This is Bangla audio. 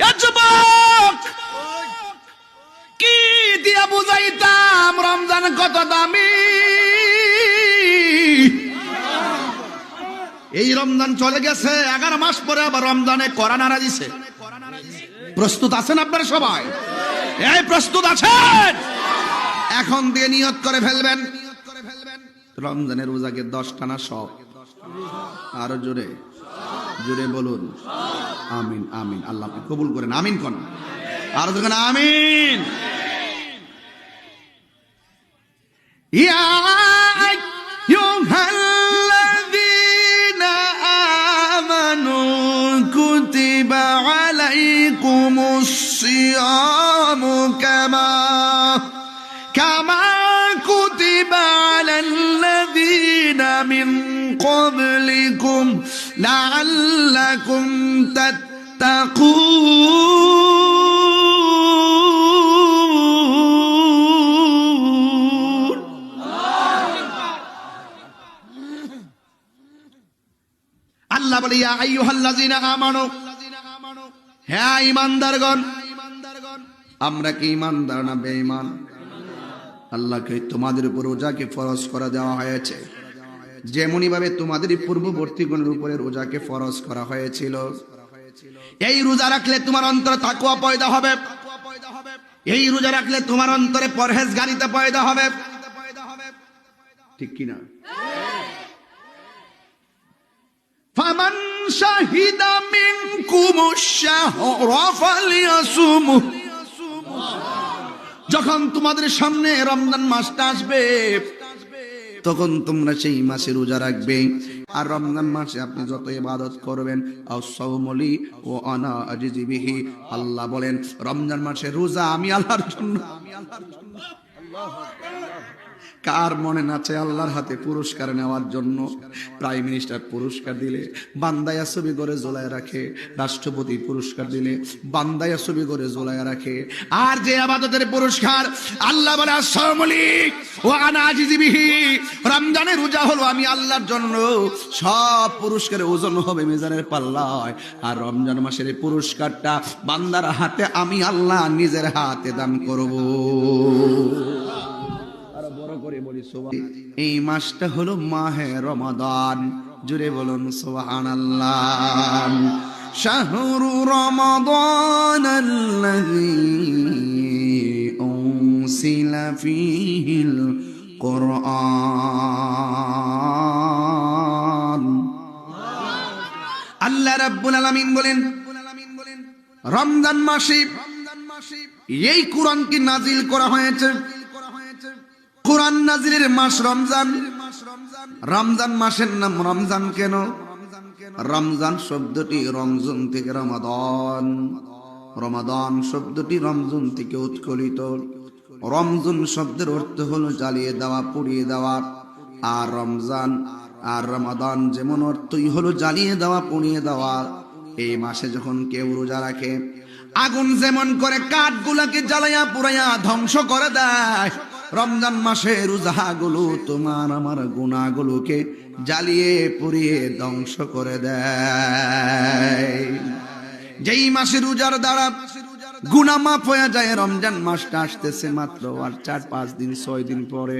এ যুবক, কি দিয়া বুঝাইতাম রমজান কত দামি? এই রমজান চলে গেছে, 11 মাস পরে আবার রমজানে করা নাড়া দিছে। প্রস্তুত আছেন আপনারা সবাই? এই প্রস্তুত আছেন? এখন দিয়ে নিয়ত করে ফেলবেন, রমজানের রোজাকে 10টা না সব? আরো জোরে জোরে বলুন আমিন। আমিন। আল্লাহ আপনি কবুল করেন, আমিন কোন। আরো যখন আমিন। ইয়া আইয়ুহাল্লাযীনা আমানু কুতিবা আলাইকুমুস সিয়ামু কামা কুতিবা আলাল্লাযীনা মিন ক্বাবলিকুম লাআল্লাকুম তাত্তাকুন। আল্লাহ বলে ইয়া আইয়ুহাল্লাযীনা আমানু, হে ঈমানদারগণ। আমরা কি ঈমানদার না বেঈমান? আল্লাহকে তোমাদের উপর রোজাকে ফরজ করে দেওয়া হয়েছে, যেমনি ভাবে তোমাদের পূর্ববর্তীগণের উপরে রোজাকে ফরজ করা হয়েছিল। এই রোজা রাখলে তোমার অন্তরে তাকওয়া পয়দা হবে, এই রোজা রাখলে তোমার অন্তরে পরহেজগারিতা পয়দা হবে, ঠিক কিনা? ফামান শাহিদা মিনকুমুশ শাহরা ফালইয়াসুমু, যখন তোমাদের সামনে রমজান মাসটা আসবে তখন তোমরা সেই মাসে রোজা রাখবে। আর রমজান মাসে আপনি যত ইবাদত করবেন, আস-সাওমুলি ওয়া আনা আজজি বিহি, আল্লাহ বলেন রমজান মাসে রোজা আমি আল্লাহর জন্য। কার মনে নাচে আল্লাহর হাতে পুরস্কার নেওয়ার জন্য? প্রাইম মিনিস্টার পুরস্কার দিলে বান্দায়া ছবি করে ঝোলায় রাখে, রাষ্ট্রপতি পুরস্কার দিলে বান্দায়া ছবি করে ঝোলায় রাখে। আর যে ইবাদতের পুরস্কার, আল্লাহ বলে আস-সাওমুলি ওয়া আনা আজজি বিহি, রমজানের রোজা হলো আমি আল্লাহর জন্য, সব পুরস্কারের ওজন হবে মিজানের পাল্লায়। আর রমজান মাসের এই পুরস্কারটা বান্দার হাতে আমি আল্লাহ নিজের হাতে দান করব। এই মাসটা হলো মাহে রমাদান। জুড়ে বলুন সুবহানাল্লাহ। শাহরু রমাদানাল্লাযী উনসিলা ফীহিল কুরআন। আল্লাহ রাব্বুল আলামিন বলেন রমজান মাসে এই কোরআনকে নাজিল করা হয়েছে। কোরআন নাজিলের মাস রমজান। রমজান মাসের নাম রমজান কেন? রমজান শব্দটি রমজান থেকে রমাদান, রমাদান শব্দটি রমজান থেকে উৎকলিত। রমজান শব্দের অর্থ হলো জ্বালিয়ে দেওয়া, পুড়িয়ে দেওয়া। আর রমজান আর রমাদান যেমন অর্থই হলো জ্বালিয়ে দেওয়া, পুড়িয়ে দেওয়া। এই মাসে যখন কেউ রোজা রাখে, আগুন যেমন করে কাঠগুলাকে জ্বালাইয়া পুড়াইয়া ধ্বংস করে দেয়, রমজান মাসে রোজাগুলো তোমার আমার গুনাহগুলোকে জ্বালিয়ে পুড়িয়ে ধ্বংস করে দেয়। যেই মাসে রোজার দ্বারা গুনাহ মাফ হয়ে যায়, রমজান মাসটা আসতেছে মাত্র আর 4-5 দিন 6 দিন পরে।